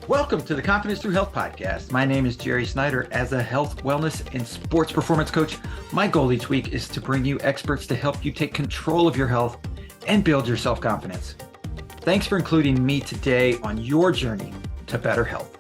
Welcome to the Confidence Through Health podcast. My name is Jerry Snyder. As a health, wellness, and sports performance coach, my goal each week is to bring you experts to help you take control of your health and build your self-confidence. Thanks for including me today on your journey to better health.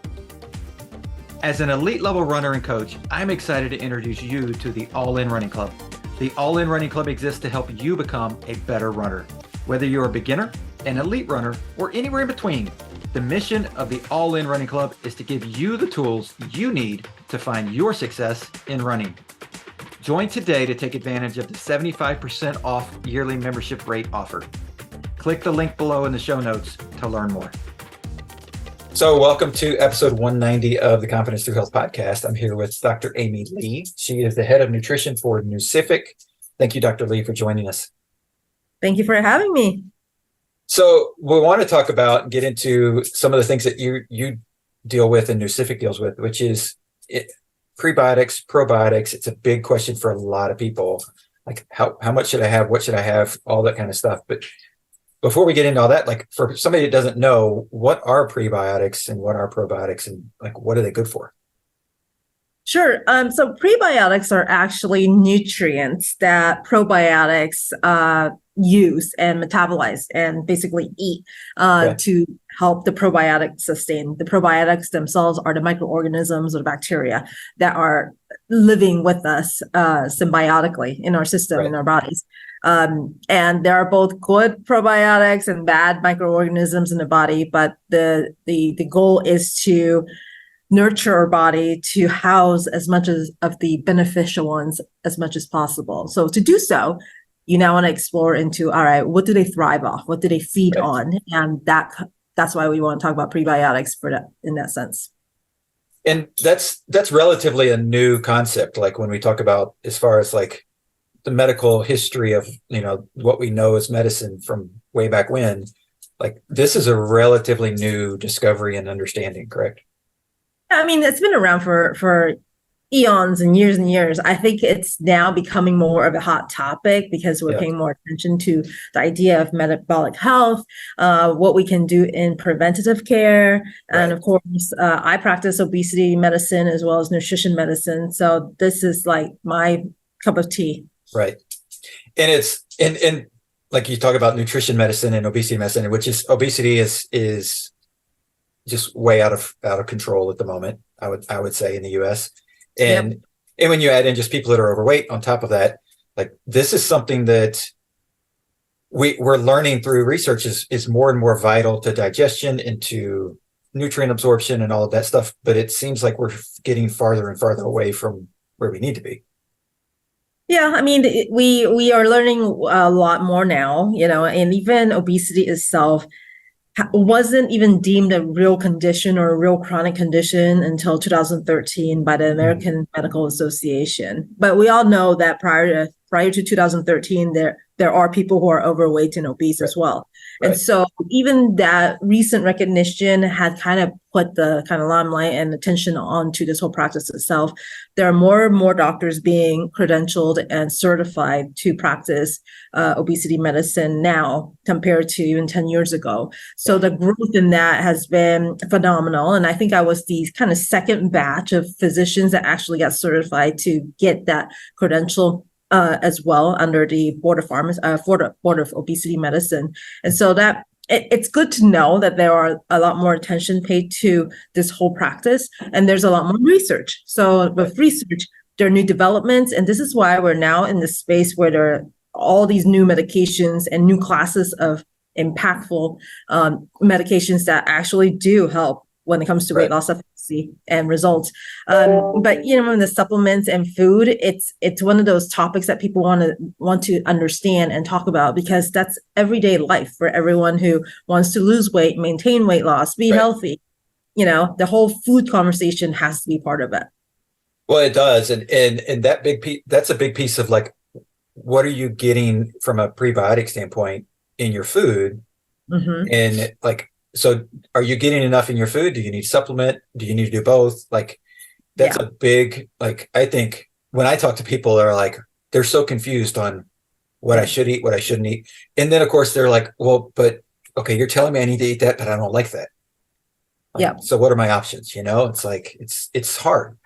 As an elite level runner and coach, I'm excited to introduce you to the All In Running Club. The All In Running Club exists to help you become a better runner. Whether you're a beginner, an elite runner, or anywhere in between, the mission of the All In Running Club is to give you the tools you need to find your success in running. Join today to take advantage of the 75% off yearly membership rate offer. Click the link below in the show notes to learn more. So welcome to episode 190 of the Confidence Through Health podcast. I'm here with Dr. Amy Lee. She is the head of nutrition for Nucific. Thank you, Dr. Lee, for joining us. Thank you for having me. So we want to talk about, get into some of the things that you deal with and Nucific deals with, which is prebiotics, probiotics. It's a big question for a lot of people. Like how much should I have? What should I have? All that kind of stuff. But before we get into all that, like for somebody that doesn't know, what are prebiotics and what are probiotics and like what are they good for? Sure. So prebiotics are actually nutrients that probiotics use and metabolize and basically eat to help the probiotics sustain. The probiotics themselves are the microorganisms or bacteria that are living with us symbiotically in our system, in our bodies. And there are both good probiotics and bad microorganisms in the body, but the goal is to nurture our body to house as much of the beneficial ones as much as possible. So to do so, you now want to explore into, all right, what do they thrive off? What do they feed on? And that's why we want to talk about prebiotics for that, in that sense. And that's relatively a new concept. Like when we talk about as far as like the medical history of, what we know as medicine from way back when, like this is a relatively new discovery and understanding, correct? I mean, it's been around for eons and years. I think it's now becoming more of a hot topic because we're paying more attention to the idea of metabolic health, what we can do in preventative care. And of course, I practice obesity medicine as well as nutrition medicine. So this is like my cup of tea. Right. And it's, and like you talk about nutrition medicine and obesity medicine, which is obesity is just way out of control at the moment, I would say, in the US. And when you add in just people that are overweight on top of that, like this is something that we're learning through research is more and more vital to digestion and to nutrient absorption and all of that stuff. But it seems like we're getting farther and farther away from where we need to be. Yeah, I mean, we are learning a lot more now, and even obesity itself wasn't even deemed a real condition or a real chronic condition until 2013 by the American Medical Association. But we all know that prior to 2013, there are people who are overweight and obese as well. And so even that recent recognition had kind of put the kind of limelight and attention onto this whole practice itself. There are more and more doctors being credentialed and certified to practice obesity medicine now compared to even 10 years ago. So the growth in that has been phenomenal. And I think I was the kind of second batch of physicians that actually got certified to get that credential as well under the Board of Obesity Medicine. And so that it's good to know that there are a lot more attention paid to this whole practice, and there's a lot more research. So with research, there are new developments, and this is why we're now in the space where there are all these new medications and new classes of impactful medications that actually do help when it comes to weight loss efficacy and results. But in the supplements and food, it's one of those topics that people want to understand and talk about because that's everyday life for everyone who wants to lose weight, maintain weight loss, be healthy. The whole food conversation has to be part of it. Well, it does. And that that's a big piece of like, what are you getting from a prebiotic standpoint in your food? And like, so are you getting enough in your food? Do you need supplement? Do you need to do both? Like, that's a big, like, I think when I talk to people, they're so confused on what I should eat, what I shouldn't eat. And then of course they're like, well, but okay, you're telling me I need to eat that, but I don't like that. Yeah. So what are my options? It's like, it's hard.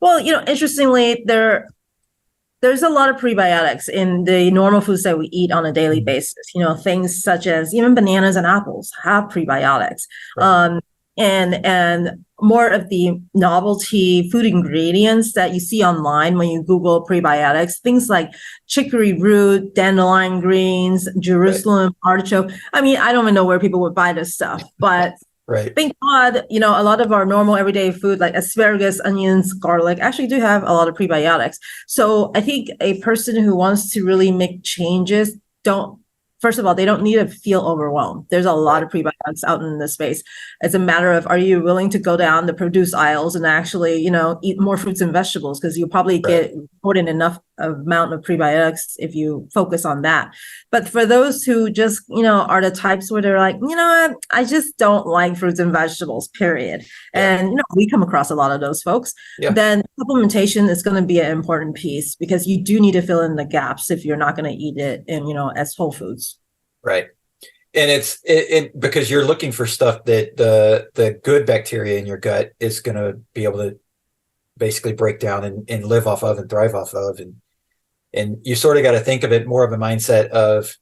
Well, interestingly, there's a lot of prebiotics in the normal foods that we eat on a daily basis. Things such as even bananas and apples have prebiotics. Right. And more of the novelty food ingredients that you see online when you Google prebiotics, things like chicory root, dandelion greens, Jerusalem artichoke. I mean, I don't even know where people would buy this stuff, but Right. thank God, a lot of our normal everyday food like asparagus, onions, garlic actually do have a lot of prebiotics. So I think a person who wants to really make changes first of all, they don't need to feel overwhelmed. There's a lot of prebiotics out in this space. It's a matter of, are you willing to go down the produce aisles and actually, eat more fruits and vegetables? Because you'll probably get more than enough amount of prebiotics if you focus on that. But for those who just, are the types where they're like, I just don't like fruits and vegetables, period. Yeah. And, we come across a lot of those folks. Yeah. Then supplementation is going to be an important piece because you do need to fill in the gaps if you're not going to eat it in, as whole foods. Right. And it's because you're looking for stuff that the good bacteria in your gut is going to be able to basically break down and live off of and thrive off of. And you sort of got to think of it more of a mindset of,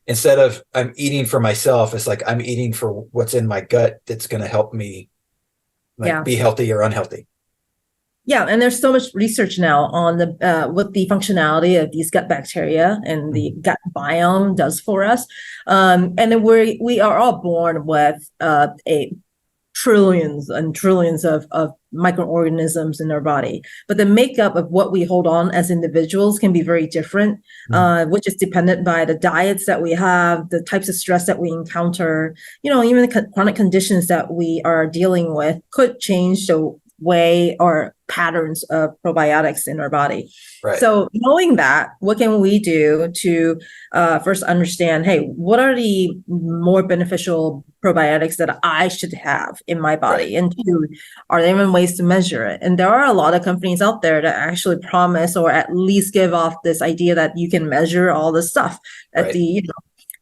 instead of I'm eating for myself, it's like I'm eating for what's in my gut that's going to help me be healthy or unhealthy. Yeah, and there's so much research now on what the functionality of these gut bacteria and the gut biome does for us. And then we are all born with trillions and trillions of microorganisms in our body. But the makeup of what we hold on as individuals can be very different, which is dependent by the diets that we have, the types of stress that we encounter, even the chronic conditions that we are dealing with could change the way or patterns of probiotics in our body. Right. So knowing that, what can we do to first understand, hey, what are the more beneficial probiotics that I should have in my body? Right. And two, are there even ways to measure it? And there are a lot of companies out there that actually promise or at least give off this idea that you can measure all this stuff at the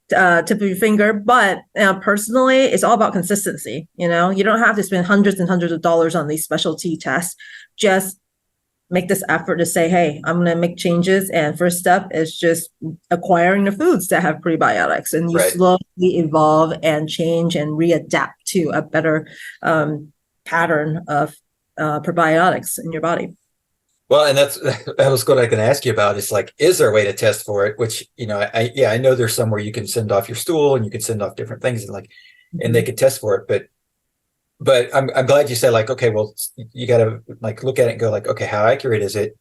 tip of your finger. But personally, it's all about consistency. You don't have to spend hundreds and hundreds of dollars on these specialty tests. Just make this effort to say, hey, I'm going to make changes. And first step is just acquiring the foods that have prebiotics. And you slowly evolve and change and readapt to a better pattern of probiotics in your body. Well, and that was what I can ask you about. It's like, is there a way to test for it? Which, I know there's somewhere you can send off your stool and you can send off different things and they could test for it. But I'm glad you said okay, well, you got to look at it and go okay, how accurate is it?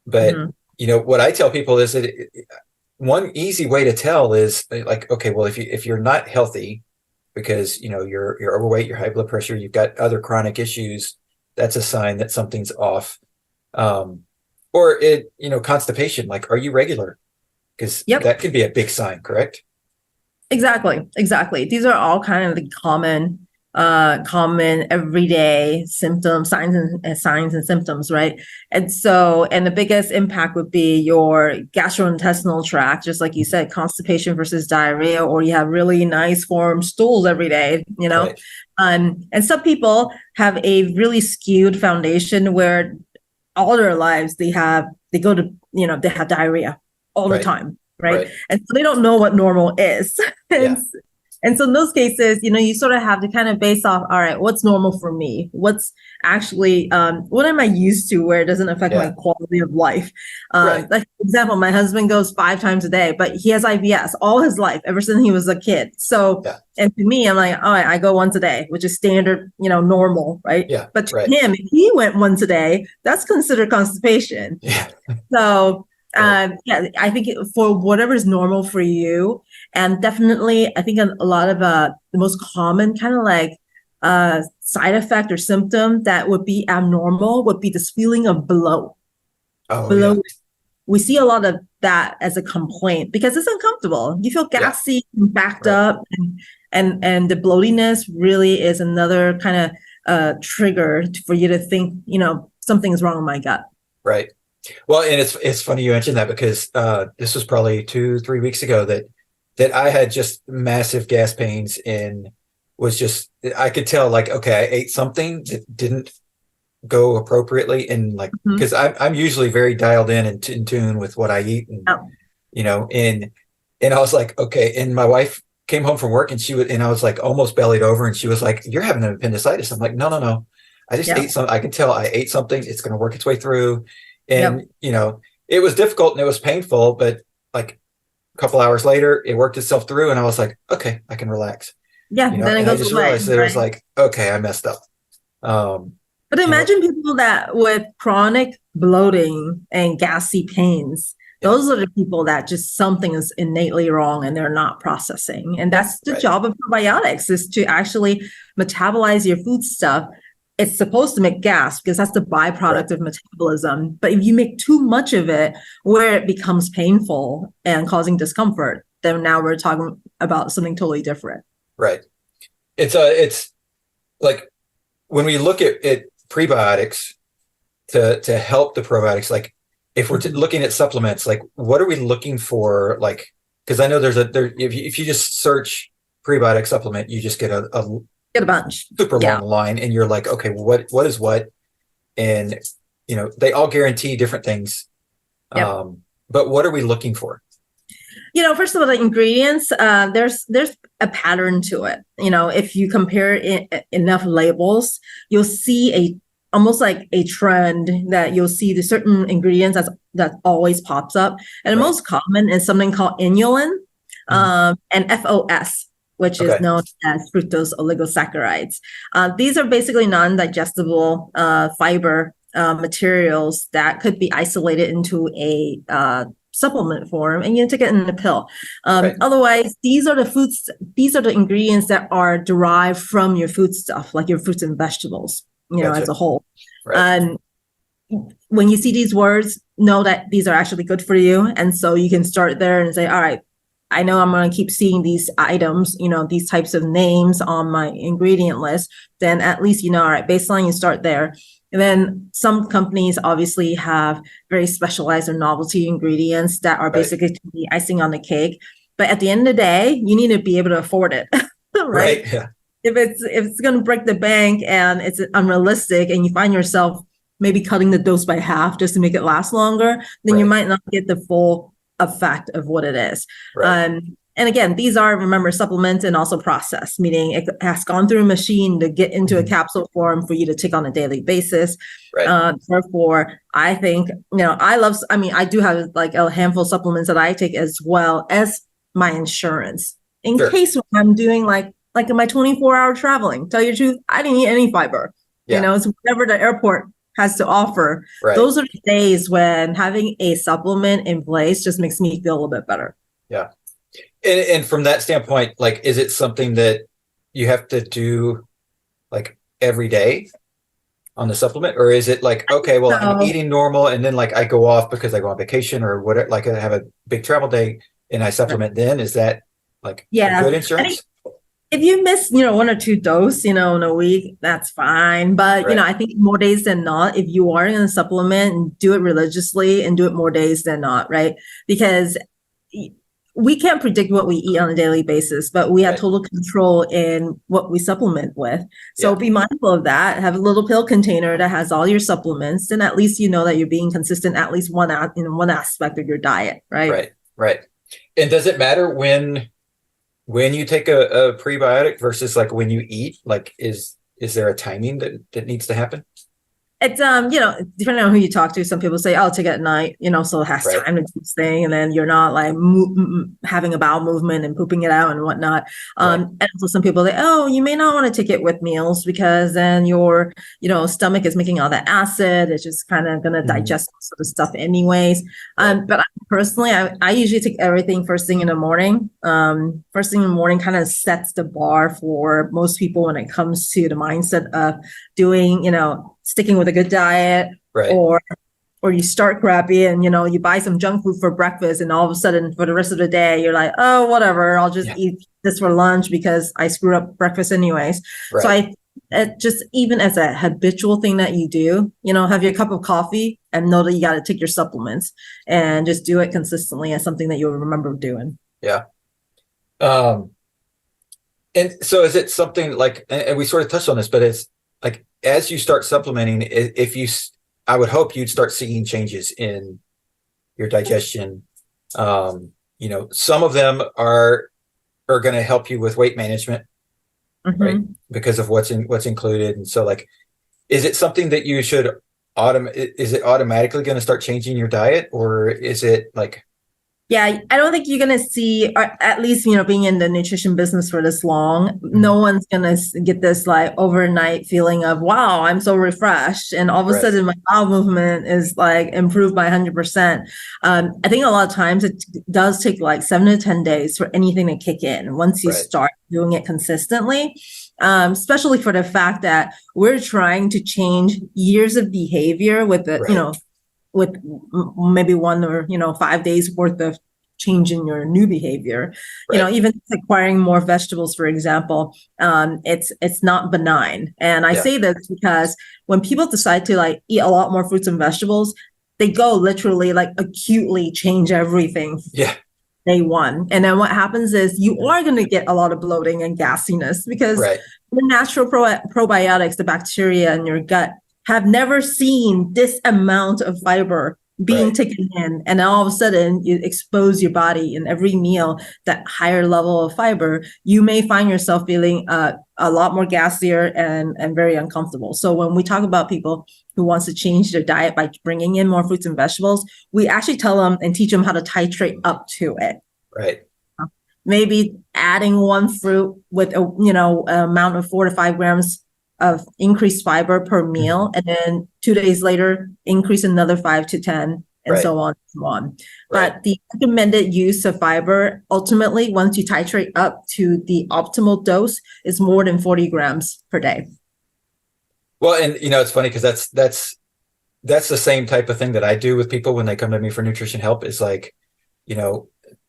But what I tell people is that one easy way to tell is okay, well, if you're not healthy because you're overweight, you're high blood pressure, you've got other chronic issues, that's a sign that something's off. Or constipation, are you regular? Because that can be a big sign, correct? Exactly. These are all kind of the common everyday symptoms, signs and symptoms, right? And the biggest impact would be your gastrointestinal tract, just like you said, constipation versus diarrhea, or you have really nice formed stools every day, Right. And some people have a really skewed foundation where all their lives they have diarrhea all the time, right? And so they don't know what normal is. And so in those cases, you sort of have to kind of base off, all right, what's normal for me? What's actually, what am I used to where it doesn't affect my quality of life? Like, for example, my husband goes 5 times a day, but he has IBS all his life, ever since he was a kid. So, and to me, I'm like, all right, I go once a day, which is standard, normal, right? Yeah. But to him, if he went once a day, that's considered constipation. Yeah. So, I think for whatever is normal for you, and definitely, I think a lot of the most common kind of side effect or symptom that would be abnormal would be this feeling of bloat. Bloat. Yeah. We see a lot of that as a complaint because it's uncomfortable. You feel gassy and backed up, and the bloatiness really is another kind of trigger for you to think, something's wrong with my gut. Right. Well, and it's funny you mentioned that because this was probably 2-3 weeks ago that I had just massive gas pains was just, I could tell like, okay, I ate something that didn't go appropriately. And like, Mhm. because I'm usually very dialed and in tune with what I eat. And, Oh, and I was like, okay. And my wife came home from work and I was like almost bellied over. And she was like, you're having an appendicitis. I'm like, no, no, no. I just yeah. ate I can tell I ate something. It's going to work its way through. Yep. And, it was difficult and it was painful, but like a couple hours later, it worked itself through. And I was like, okay, I can relax, Yeah. Then it and I goes just away, realized that it was right? like, okay, I messed up. Um, But you know, imagine people that with chronic bloating and gassy pains, yeah, those are the people that just something is innately wrong and they're not processing. And that's the right, job of probiotics is to actually metabolize your food stuff. It's supposed to make gas because that's the right, byproduct of metabolism. But if you make too much of it where it becomes painful and causing discomfort, then now we're talking about something totally different. right. It's like when we look at prebiotics to help the probiotics, like if we're Mhm. looking at supplements, like what are we looking for? Like, because I know if you just search prebiotic supplement, you just get a Get a bunch. super Yeah. long line, and you're like, okay, what is what? And they all guarantee different things. Yep. But what are we looking for? First of all, the ingredients, there's a pattern to it. If you compare enough labels, you'll see almost like a trend that you'll see the certain ingredients that always pops up. And the Right. most common is something called inulin, Mhm. and FOS, which is Okay. known as fructose oligosaccharides. These are basically non-digestible fiber materials that could be isolated into a supplement form, and you take it in a pill. Right. Otherwise, these are the ingredients that are derived from your food stuff, like your fruits and vegetables, as Gotcha. a whole. Right. And when you see these words, know that these are actually good for you. And so you can start there and say, all right, I know I'm going to keep seeing these items, these types of names on my ingredient list. Then at least, all right, baseline, you start there. And then some companies obviously have very specialized or novelty ingredients that are Right. basically the icing on the cake. But at the end of the day, you need to be able to afford it, right? Right. Yeah. If it's going to break the bank and it's unrealistic and you find yourself maybe cutting the dose by half just to make it last longer, then you Right. might not get the full effect of what it is. Right. And again, these are, remember, supplements and also processed, meaning it has gone through a machine to get into a Mhm. capsule form for you to take on a daily basis. Right. Therefore, I think, I do have like a handful of supplements that I take as well as my insurance in Sure. case when I'm doing like in my 24-hour traveling. Tell you the truth, I didn't eat any fiber. Yeah. It's whatever the airport has to offer. Right. Those are the days when having a supplement in place just makes me feel a little bit better. Yeah. And from that standpoint, like, is it something that you have to do like every day on the supplement, or is it like, okay, well, I'm So eating normal, and then like I go off because I go on vacation or whatever, like I have a big travel day and I supplement, then is that like a yeah, good I think insurance? if you miss, one or two doses, in a week, that's fine. But, Right. I think more days than not, if you are going to supplement and do it religiously and do it more days than not, right? Because we can't predict what we eat on a daily basis, but we have Right. total control in what we supplement with. So Yeah. be mindful of that. Have a little pill container that has all your supplements, and at least you know that you're being consistent at least one aspect of your diet, right? Right. Right. And does it matter when you take a prebiotic versus like when you eat? Like, is there a timing that needs to happen? It's depending on who you talk to, some people say, "Oh, take it at night," so it has Right. time to do this thing, and then you're not like having a bowel movement and pooping it out and whatnot. Right. And so some people say, "Oh, you may not want to take it with meals because then your stomach is making all that acid. It's just kind of gonna Mhm. digest sort of stuff anyways." Right. But personally, I usually take everything first thing in the morning. First thing in the morning kind of sets the bar for most people when it comes to the mindset of doing, sticking with a good diet, Right. or you start crappy and you buy some junk food for breakfast, and all of a sudden for the rest of the day you're like, oh, whatever, I'll just Yeah. eat this for lunch because I screwed up breakfast anyways. So Right. it just, even as a habitual thing that you do, have your cup of coffee and know that you got to take your supplements and just do it consistently as something that you'll remember doing. Yeah. Um, And so is it something like, and we sort of touched on this, but it's like, as you start supplementing, I would hope you'd start seeing changes in your digestion. Some of them are going to help you with weight management, right? Because of what's included. And so like, is it something that you should is it automatically going to start changing your diet, or is it like? Yeah, I don't think you're going to see, or at least, being in the nutrition business for this long, no one's going to get this like overnight feeling of, wow, I'm so refreshed. And all of a sudden my bowel movement is like improved by 100%. I think a lot of times it does take like 7 to 10 days for anything to kick in once you start doing it consistently. Especially for the fact that we're trying to change years of behavior with the, with maybe 1 or 5 days worth of change in your new behavior. Even acquiring more vegetables, for example, it's not benign. And I say this because when people decide to like eat a lot more fruits and vegetables, they go literally like acutely change everything. Day one. And then what happens is you are going to get a lot of bloating and gassiness because the natural probiotics, the bacteria in your gut, have never seen this amount of fiber being taken in. And all of a sudden you expose your body in every meal, that higher level of fiber, you may find yourself feeling a lot more gassier and very uncomfortable. So when we talk about people who wants to change their diet by bringing in more fruits and vegetables, we actually tell them and teach them how to titrate up to it. Maybe adding one fruit with an amount of 4 to 5 grams of increased fiber per meal, and then 2 days later increase another 5 to 10, and so on and so on. But the recommended use of fiber, ultimately, once you titrate up to the optimal dose, is more than 40 grams per day. Well, and it's funny because that's the same type of thing that I do with people when they come to me for nutrition help. Is like,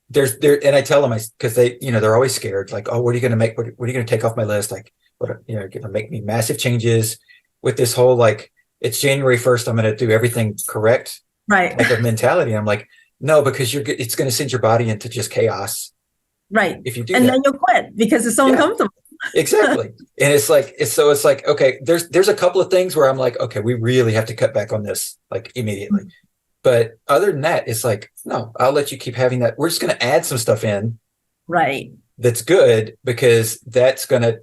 there's and I tell them, because they, they're always scared, like, oh, what are you going to make? What are you going to take off my list? Like, what, going to make me massive changes with this whole, like, it's January 1st, I'm going to do everything correct. Type of mentality. I'm like, no, because it's going to send your body into just chaos. If you do and then you'll quit because it's so uncomfortable. Exactly. And it's like, okay, there's a couple of things where I'm like, okay, we really have to cut back on this, like, immediately. But other than that, it's like, no, I'll let you keep having that. We're just going to add some stuff in. That's good, because that's going to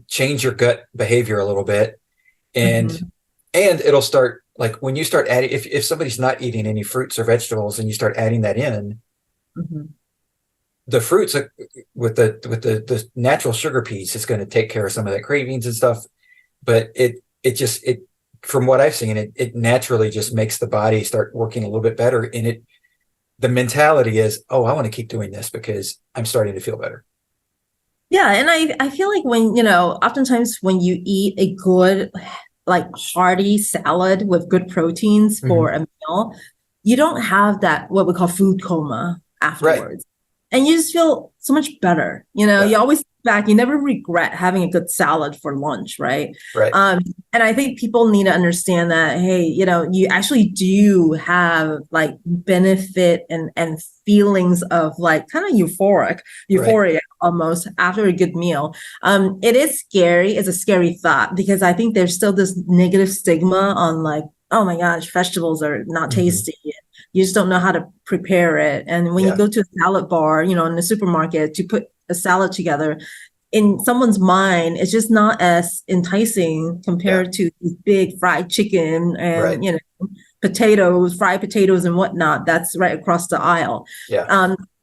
change your gut behavior a little bit. And it'll start, like, when you start adding, if somebody's not eating any fruits or vegetables and you start adding that in, the fruits with the natural sugar piece is going to take care of some of that cravings and stuff. But it from what I've seen, it naturally just makes the body start working a little bit better. And the mentality is, oh, I want to keep doing this because I'm starting to feel better. Yeah. And I feel like when, oftentimes when you eat a good, like, hearty salad with good proteins for a meal, you don't have that, what we call food coma afterwards. And you just feel so much better. You always look back, you never regret having a good salad for lunch, right? And I think people need to understand that, hey, you actually do have like benefit and feelings of like kind of euphoria almost after a good meal. It is scary. It's a scary thought because I think there's still this negative stigma on like, oh my gosh, vegetables are not tasty. You just don't know how to prepare it. And when you go to a salad bar, in the supermarket to put a salad together, in someone's mind, it's just not as enticing compared to big fried chicken and, fried potatoes and whatnot. That's right across the aisle.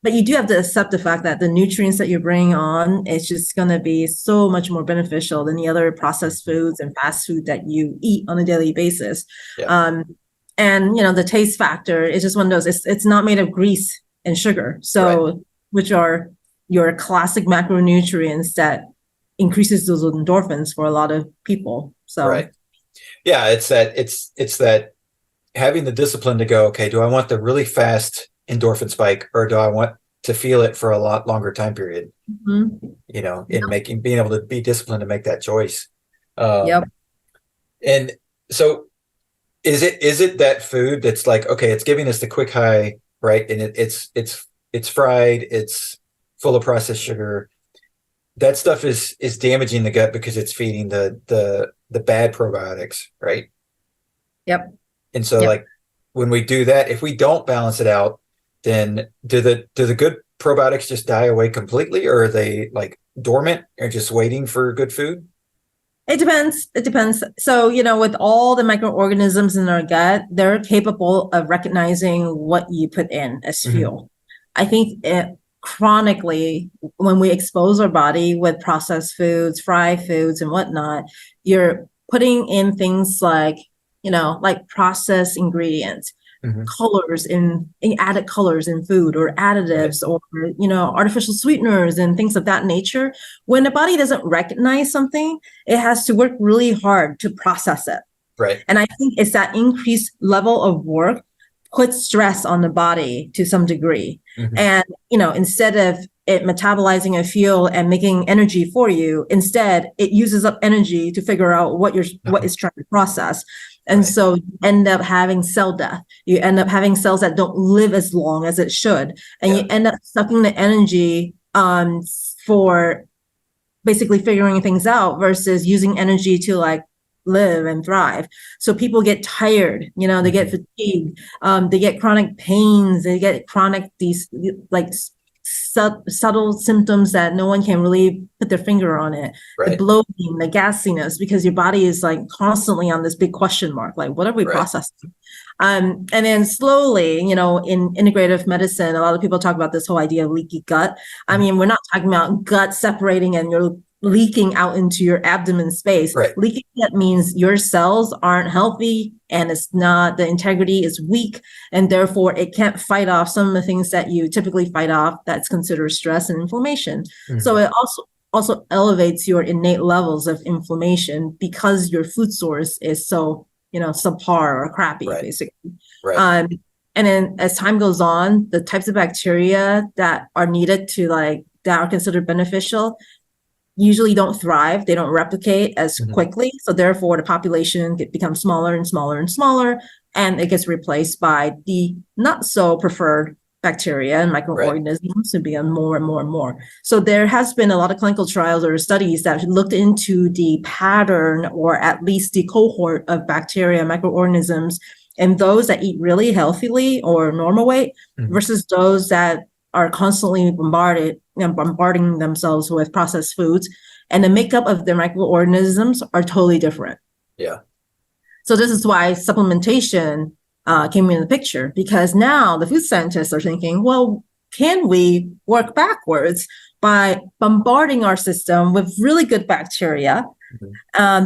But you do have to accept the fact that the nutrients that you bring on, it's just going to be so much more beneficial than the other processed foods and fast food that you eat on a daily basis. And, the taste factor is just one of those, it's not made of grease and sugar. So, which are your classic macronutrients that increases those endorphins for a lot of people. So, it's that having the discipline to go, okay, do I want the really fast endorphin spike, or do I want to feel it for a lot longer time period? In being able to be disciplined to make that choice. And so, is it that food that's like, okay, it's giving us the quick high, right? And it's fried, it's full of processed sugar. that stuff is damaging the gut because it's feeding the bad probiotics, right? Yep. And so Yep. like when we do that, if we don't balance it out, then do the good probiotics just die away completely, or are they like dormant or just waiting for good food? It depends. It depends. So, with all the microorganisms in our gut, they're capable of recognizing what you put in as fuel. I think chronically, when we expose our body with processed foods, fried foods, and whatnot, you're putting in things like processed ingredients, colors in added colors in food, or additives, or artificial sweeteners and things of that nature. When the body doesn't recognize something, it has to work really hard to process it. Right. And I think it's that increased level of work puts stress on the body to some degree. And instead of it metabolizing a fuel and making energy for you, instead it uses up energy to figure out what it's trying to process. And so you end up having cell death. You end up having cells that don't live as long as it should. And you end up sucking the energy for basically figuring things out versus using energy to like live and thrive. So people get tired, they get fatigued, they get chronic pains, they get these like subtle symptoms that no one can really put their finger on it. The bloating, the gassiness, because your body is like constantly on this big question mark, like what are we processing? And then slowly, in integrative medicine, a lot of people talk about this whole idea of leaky gut. I mean, we're not talking about gut separating and you're leaking out into your abdomen space. Leaky gut means your cells aren't healthy and the integrity is weak, and therefore it can't fight off some of the things that you typically fight off that's considered stress and inflammation. So it also elevates your innate levels of inflammation because your food source is so subpar or crappy, basically. And then as time goes on, the types of bacteria that are needed that are considered beneficial usually don't thrive. They don't replicate as quickly. So therefore the population becomes smaller and smaller and smaller, and it gets replaced by the not so preferred bacteria and microorganisms to become more and more and more. So there has been a lot of clinical trials or studies that looked into the pattern, or at least the cohort of bacteria, microorganisms, and those that eat really healthily or normal weight versus those that are constantly bombarding themselves with processed foods, and the makeup of their microorganisms are totally different. Yeah. So this is why supplementation came in the picture, because now the food scientists are thinking, well, can we work backwards by bombarding our system with really good bacteria?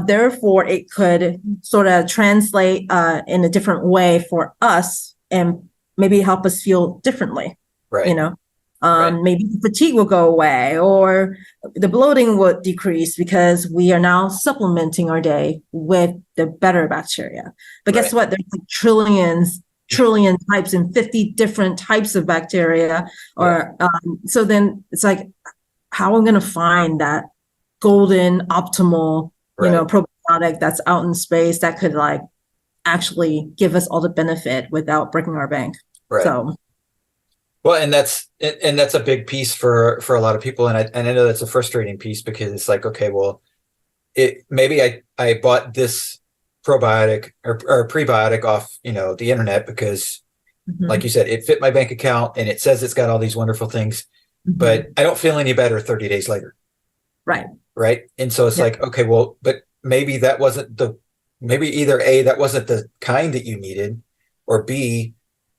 Therefore, it could sort of translate in a different way for us and maybe help us feel differently. Maybe the fatigue will go away, or the bloating will decrease because we are now supplementing our day with the better bacteria. But guess what? There's like trillion types and 50 different types of bacteria. So then it's like, how am I going to find that golden optimal, probiotic that's out in space that could like actually give us all the benefit without breaking our bank? So. Well, and that's a big piece for a lot of people, and I know that's a frustrating piece, because it's like, okay, well, maybe I bought this probiotic or prebiotic off the internet because, like you said, it fit my bank account and it says it's got all these wonderful things, but I don't feel any better 30 days later. Right. And so it's like, okay, well, but maybe that wasn't maybe either A, that wasn't the kind that you needed, or B,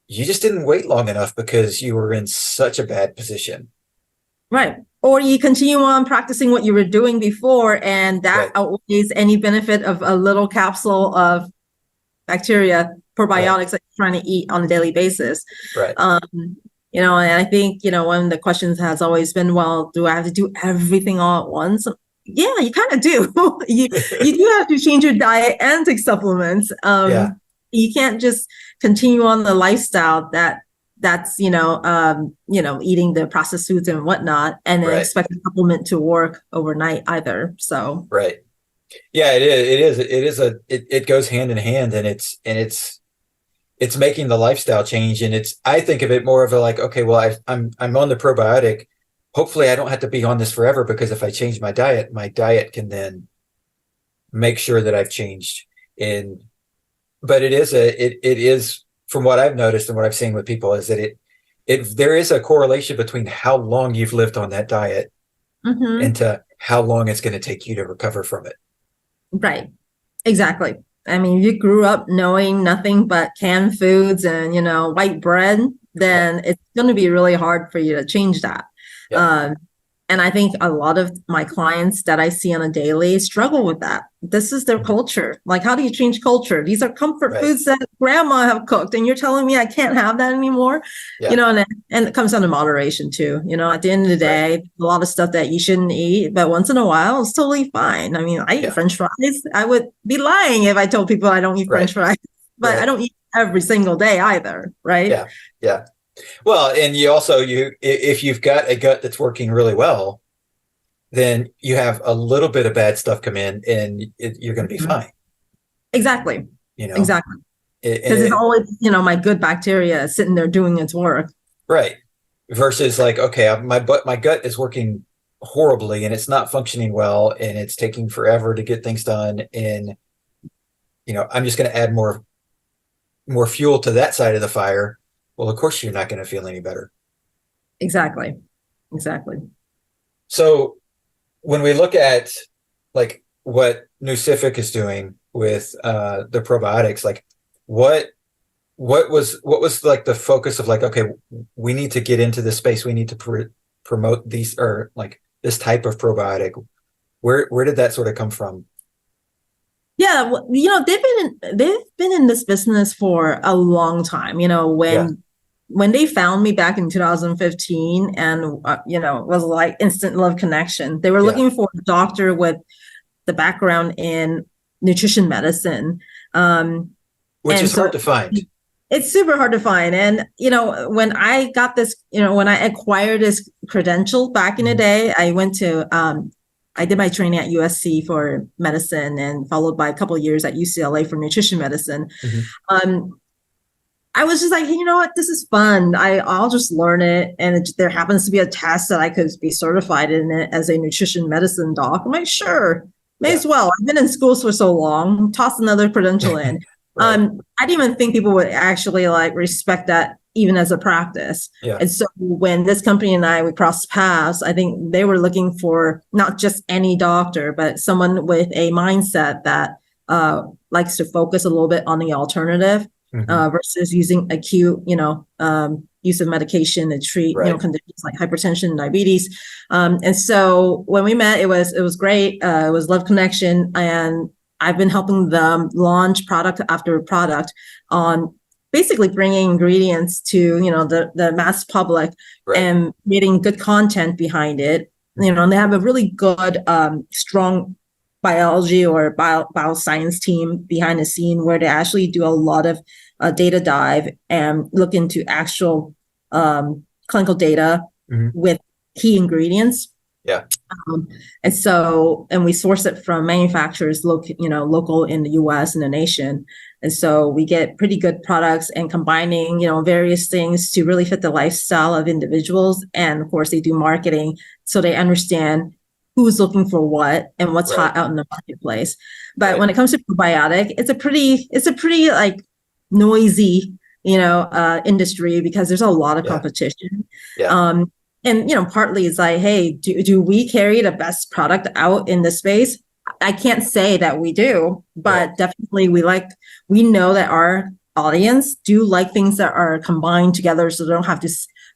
you just didn't wait long enough because you were in such a bad position. Or you continue on practicing what you were doing before, and that outweighs any benefit of a little capsule of bacteria, probiotics that you're trying to eat on a daily basis. And I think, one of the questions has always been, well, do I have to do everything all at once? Yeah, you kind of do. you do have to change your diet and take supplements. You can't just continue on the lifestyle that's eating the processed foods and whatnot, and then expect the supplement to work overnight either. So yeah, it goes hand in hand, and it's making the lifestyle change. And I think of it more of a like, okay, well, I'm on the probiotic. hopefully I don't have to be on this forever, because if I change my diet can then make sure that I've changed. But it is from what I've noticed and what I've seen with people is that there is a correlation between how long you've lived on that diet and to how long it's going to take you to recover from it. Right. Exactly. I mean, you grew up knowing nothing but canned foods and, white bread, then it's going to be really hard for you to change that. Yeah. And I think a lot of my clients that I see on a daily struggle with that. This is their culture. Like, how do you change culture? These are comfort foods that grandma have cooked, and you're telling me I can't have that anymore. And it comes down to moderation too. At the end of the day, a lot of stuff that you shouldn't eat, but once in a while, it's totally fine. I mean, I eat French fries. I would be lying if I told people I don't eat French fries, but I don't eat every single day either. Right. Yeah. Yeah. Well, and if you've got a gut that's working really well, then you have a little bit of bad stuff come in and you're going to be fine. Exactly. Exactly. Because it's always, my good bacteria sitting there doing its work. Right. Versus like, okay, my gut is working horribly and it's not functioning well and it's taking forever to get things done. And, I'm just going to add more fuel to that side of the fire. Well, of course, you're not going to feel any better. Exactly. So when we look at like what Nucific is doing with the probiotics, like what was like the focus of like, okay, we need to get into this space. We need to promote these or like this type of probiotic. Where did that sort of come from? Yeah, they've been in this business for a long time. When they found me back in 2015 and, it was like instant love connection. They were looking for a doctor with the background in nutrition medicine. Which is hard to find. It's super hard to find. And, when I got this, when I acquired this credential back in the day, I did my training at USC for medicine and followed by a couple of years at UCLA for nutrition medicine. I was just like, hey, you know what? This is fun. I'll just learn it. And there happens to be a test that I could be certified in it as a nutrition medicine doc. I'm like, sure, may as well. I've been in schools for so long, toss another credential in. I didn't even think people would actually like respect that even as a practice. And so when this company and we crossed paths, I think they were looking for not just any doctor, but someone with a mindset that likes to focus a little bit on the alternative. Versus using acute, use of medication to treat, conditions like hypertension and diabetes. And so when we met, it was great. It was love connection. And I've been helping them launch product after product on basically bringing ingredients to, the mass public and getting good content behind it. And they have a really good, strong biology or bioscience team behind the scene where they actually do a lot of data dive and look into actual clinical data with key ingredients. And we source it from manufacturers local in the US and the nation. And so we get pretty good products and combining, various things to really fit the lifestyle of individuals. And of course they do marketing so they understand who's looking for what and what's hot out in the marketplace. But when it comes to probiotic, it's a pretty like noisy, industry because there's a lot of competition. And, partly it's like, hey, do we carry the best product out in this space? I can't say that we do, but definitely we know that our audience do like things that are combined together so they don't have to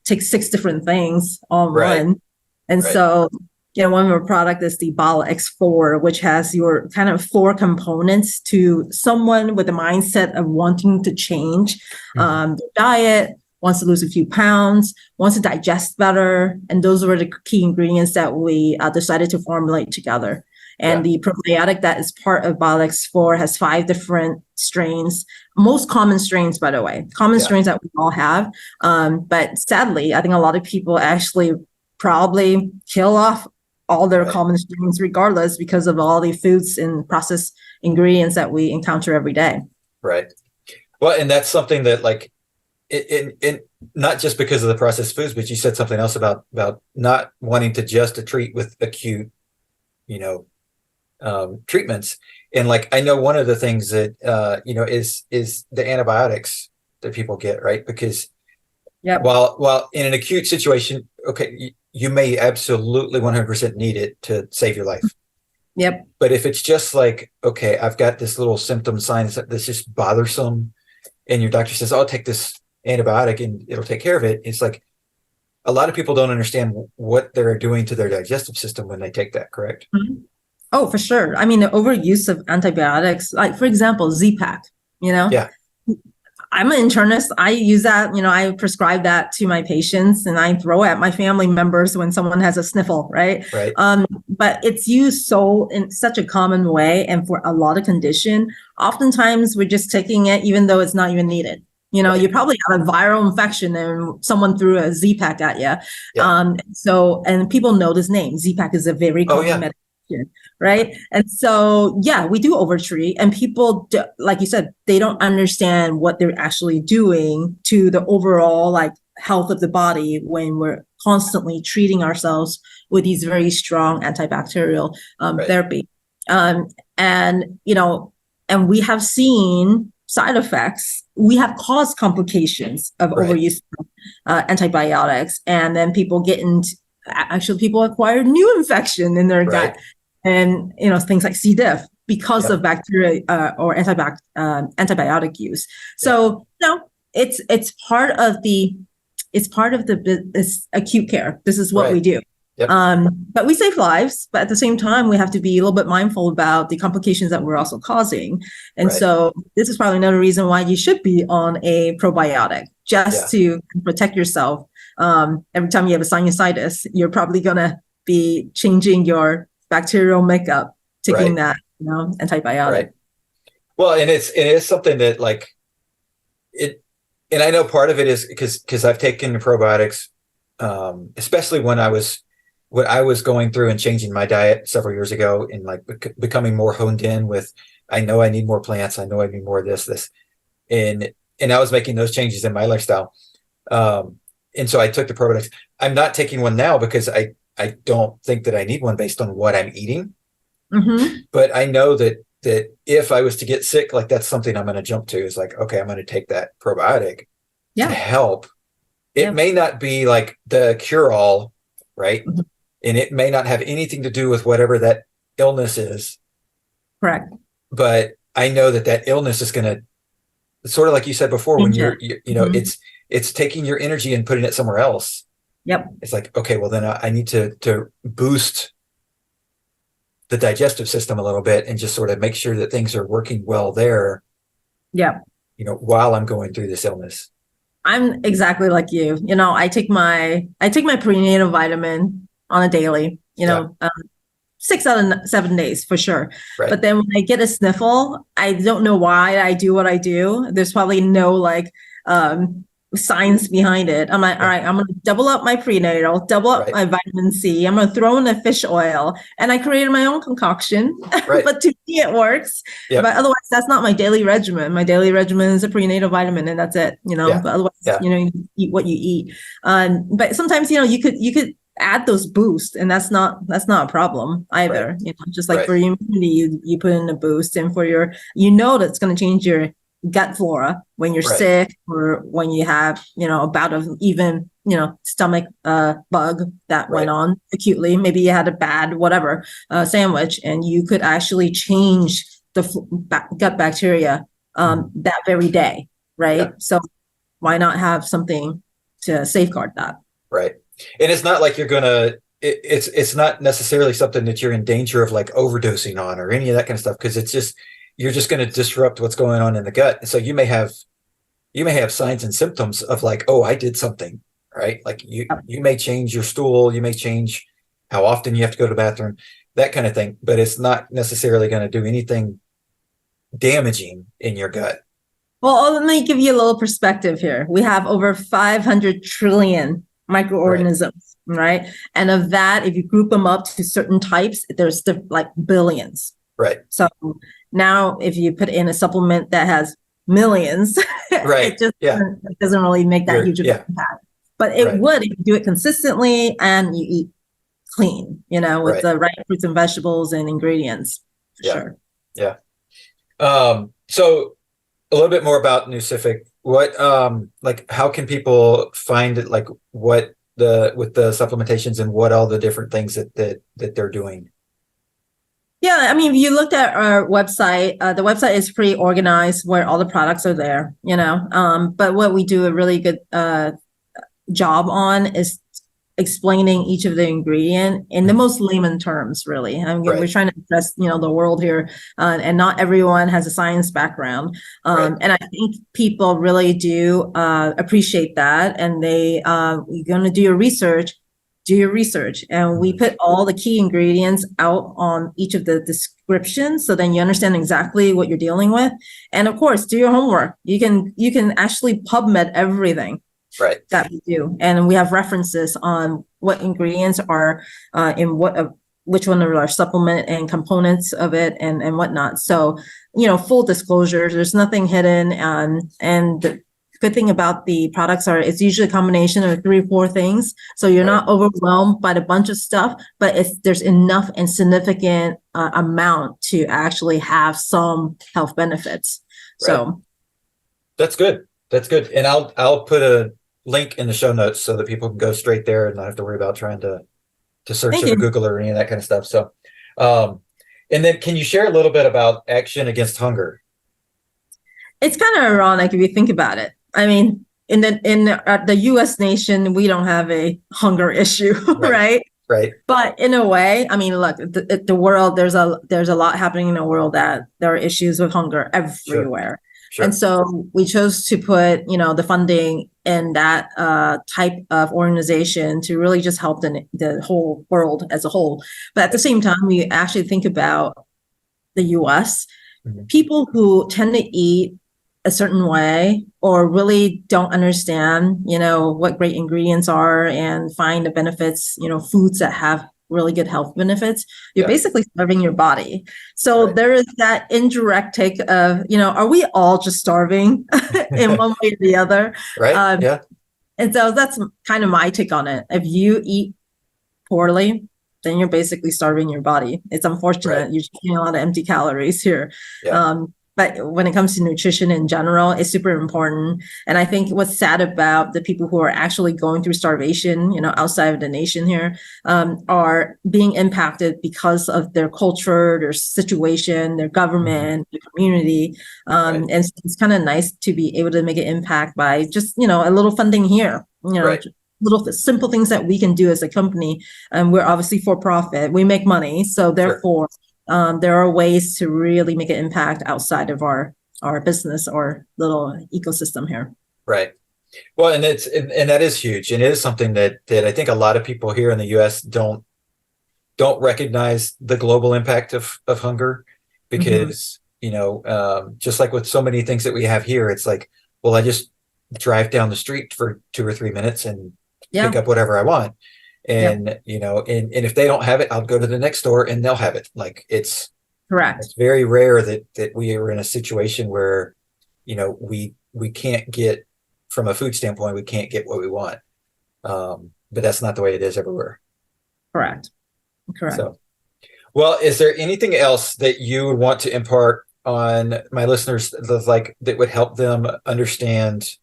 take 6 different things all one. And so, one of our product is the Bala X4, which has your kind of 4 components to someone with the mindset of wanting to change their diet, wants to lose a few pounds, wants to digest better. And those were the key ingredients that we decided to formulate together. And the probiotic that is part of Bala X4 has 5 different strains, most common strains, by the way, strains that we all have. But sadly, I think a lot of people actually probably kill off all their common strains regardless because of all the foods and processed ingredients that we encounter every day. Right. Well, and that's something that like in not just because of the processed foods, but you said something else about not wanting to just treat with acute, treatments. And like, I know one of the things that, is the antibiotics that people get, right? Because while in an acute situation, okay, you may absolutely 100% need it to save your life. Yep. But if it's just like, okay, I've got this little symptom sign that's just bothersome, and your doctor says, "Oh, take this antibiotic and it'll take care of it." It's like a lot of people don't understand what they're doing to their digestive system when they take that, correct? Mm-hmm. Oh, for sure. I mean, the overuse of antibiotics, like for example, Z-Pak, Yeah. I'm an internist. I use that, I prescribe that to my patients and I throw at my family members when someone has a sniffle, right? Right. But it's used in such a common way. And for a lot of condition, oftentimes we're just taking it even though it's not even needed. You probably have a viral infection and someone threw a Z-Pak at you. Yeah. And people know this name. Z-Pak is a very common medication. Right. And so, we do overtreat, and people, like you said, they don't understand what they're actually doing to the overall health of the body when we're constantly treating ourselves with these very strong antibacterial therapy. And we have seen side effects. We have caused complications of overuse of antibiotics, and then people people acquire new infection in their gut. And things like C. diff because of bacteria or antibiotic use. So it's part of this acute care. This is what we do. Yep. But we save lives. But at the same time, we have to be a little bit mindful about the complications that we're also causing. And so this is probably another reason why you should be on a probiotic, just to protect yourself. Every time you have a sinusitis, you're probably gonna be changing your bacterial makeup, taking that antibiotic. Right. Well, and it is something that and I know part of it is because I've taken probiotics, especially when I was going through and changing my diet several years ago, and becoming more honed in with, I know I need more plants, I know I need more of this, and I was making those changes in my lifestyle. And so I took the probiotics. I'm not taking one now because I don't think that I need one based on what I'm eating. Mm-hmm. But I know that if I was to get sick, that's something I'm going to jump to, is okay, I'm going to take that probiotic to help. It may not be the cure-all, right? Mm-hmm. And it may not have anything to do with whatever that illness is. Correct. But I know that illness is going to, sort of like you said before, when you're it's taking your energy and putting it somewhere else. Yep. It's okay, well then I need to boost the digestive system a little bit and just sort of make sure that things are working well there. Yeah. While I'm going through this illness. I'm exactly like you. I take my prenatal vitamin on a daily, 6 out of 7 days for sure. Right. But then when I get a sniffle, I don't know why I do what I do. There's probably no science behind it. I'm like, all right, I'm going to double up my prenatal, double up my vitamin C. I'm going to throw in the fish oil, and I created my own concoction. Right. But to me, it works. Yep. But otherwise, that's not my daily regimen. My daily regimen is a prenatal vitamin, and that's it. But otherwise, you eat what you eat. But sometimes, you could add those boosts, and that's not a problem either. Just like for your immunity, you put in a boost, and for your, that's going to change your gut flora when you're sick, or when you have, a bout of even, stomach bug that went on acutely. Maybe you had a bad whatever sandwich, and you could actually change the gut bacteria that very day, right? Yeah. So why not have something to safeguard that? Right. And it's not like you're gonna. It's not necessarily something that you're in danger of overdosing on or any of that kind of stuff, because it's just, you're just going to disrupt what's going on in the gut. And so you may have signs and symptoms of oh, I did something, right? You may change your stool, you may change how often you have to go to the bathroom, that kind of thing, but it's not necessarily going to do anything damaging in your gut. Well, let me give you a little perspective here. We have over 500 trillion microorganisms, right? And of that, if you group them up to certain types, there's billions. Right. So now if you put in a supplement that has millions. Right. It just Yeah. it doesn't really make that huge of an Yeah. impact. But it Right. would if you do it consistently and you eat clean, with Right. the right fruits and vegetables and ingredients. For Yeah. sure. Yeah. So a little bit more about Nucific. What, like, how can people find it? Like, what with the supplementations and what all the different things that they're doing? Yeah, I mean, if you looked at our website, the website is pretty organized where all the products are there, but what we do a really good job on is explaining each of the ingredient in the most layman terms, really. I mean, Right. we're trying to address, the world here, and not everyone has a science background. Right. And I think people really do appreciate that. And you're going to do your research, and we put all the key ingredients out on each of the descriptions, so then you understand exactly what you're dealing with. And of course, do your homework. You can actually PubMed everything that we do, and we have references on what ingredients are in which one are our supplement and components of it and whatnot. So, full disclosure, there's nothing hidden. And the good thing about the products it's usually a combination of 3 or 4 things. So you're not overwhelmed by the bunch of stuff, but there's enough and significant amount to actually have some health benefits. Right. So that's good. That's good. And I'll put a link in the show notes so that people can go straight there and not have to worry about trying to search it or Google or any of that kind of stuff. So, and then can you share a little bit about Action Against Hunger? It's kind of ironic if you think about it. I mean, in the U.S. nation, we don't have a hunger issue, right? Right. But in a way, I mean, look, the world, there's a lot happening in the world that there are issues with hunger everywhere. Sure. And so we chose to put, the funding in that type of organization to really just help the whole world as a whole. But at the same time, we actually think about the U.S. People who tend to eat a certain way or really don't understand, what great ingredients are and find the benefits, foods that have really good health benefits, you're basically starving your body. So there is that indirect take of, are we all just starving in one way or the other? Right. And so that's kind of my take on it. If you eat poorly, then you're basically starving your body. It's unfortunate. You're eating a lot of empty calories here. But when it comes to nutrition in general, it's super important. And I think what's sad about the people who are actually going through starvation, outside of the nation here, are being impacted because of their culture, their situation, their government, their community. And it's kind of nice to be able to make an impact by just, a little funding here, little simple things that we can do as a company. And we're obviously for profit. We make money. So therefore, there are ways to really make an impact outside of our business or little ecosystem here. Right. Well, and that is huge. And it is something that I think a lot of people here in the US don't recognize the global impact of hunger, because, just like with so many things that we have here, it's like, well, I just drive down the street for 2 or 3 minutes and pick up whatever I want. And, and if they don't have it, I'll go to the next store and they'll have it. Like it's correct. It's very rare that we are in a situation where, we can't get, from a food standpoint, we can't get what we want. But that's not the way it is everywhere. Correct. So, well, is there anything else that you would want to impart on my listeners that would help them understand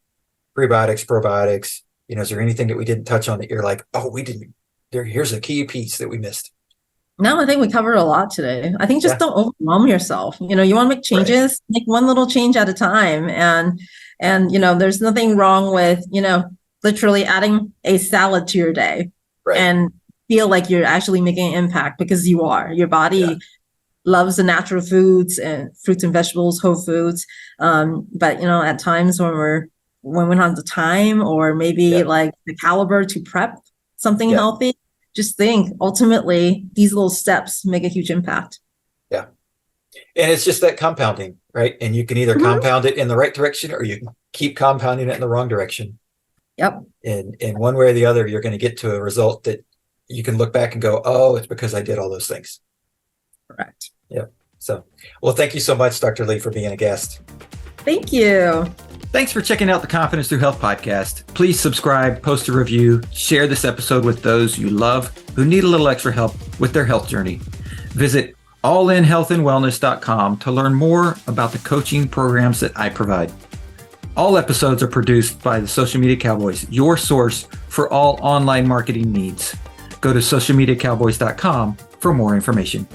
prebiotics, probiotics? Is there anything that we didn't touch on that you're like, oh, we didn't, here's a key piece that we missed? No, I think we covered a lot today. I think just don't overwhelm yourself. You want to make changes, make one little change at a time. And there's nothing wrong with, literally adding a salad to your day and feel like you're actually making an impact, because you are. Your body loves the natural foods and fruits and vegetables, whole foods. But, at times when we don't have the time or maybe like the caliber to prep something healthy, just think ultimately these little steps make a huge impact. Yeah. And it's just that compounding, right? And you can either compound it in the right direction or you can keep compounding it in the wrong direction. Yep. And one way or the other, you're going to get to a result that you can look back and go, oh, it's because I did all those things. Correct. Yep. So, well, thank you so much, Dr. Lee, for being a guest. Thank you. Thanks for checking out the Confidence Through Health podcast. Please subscribe, post a review, share this episode with those you love who need a little extra help with their health journey. Visit allinhealthandwellness.com to learn more about the coaching programs that I provide. All episodes are produced by the Social Media Cowboys, your source for all online marketing needs. Go to socialmediacowboys.com for more information.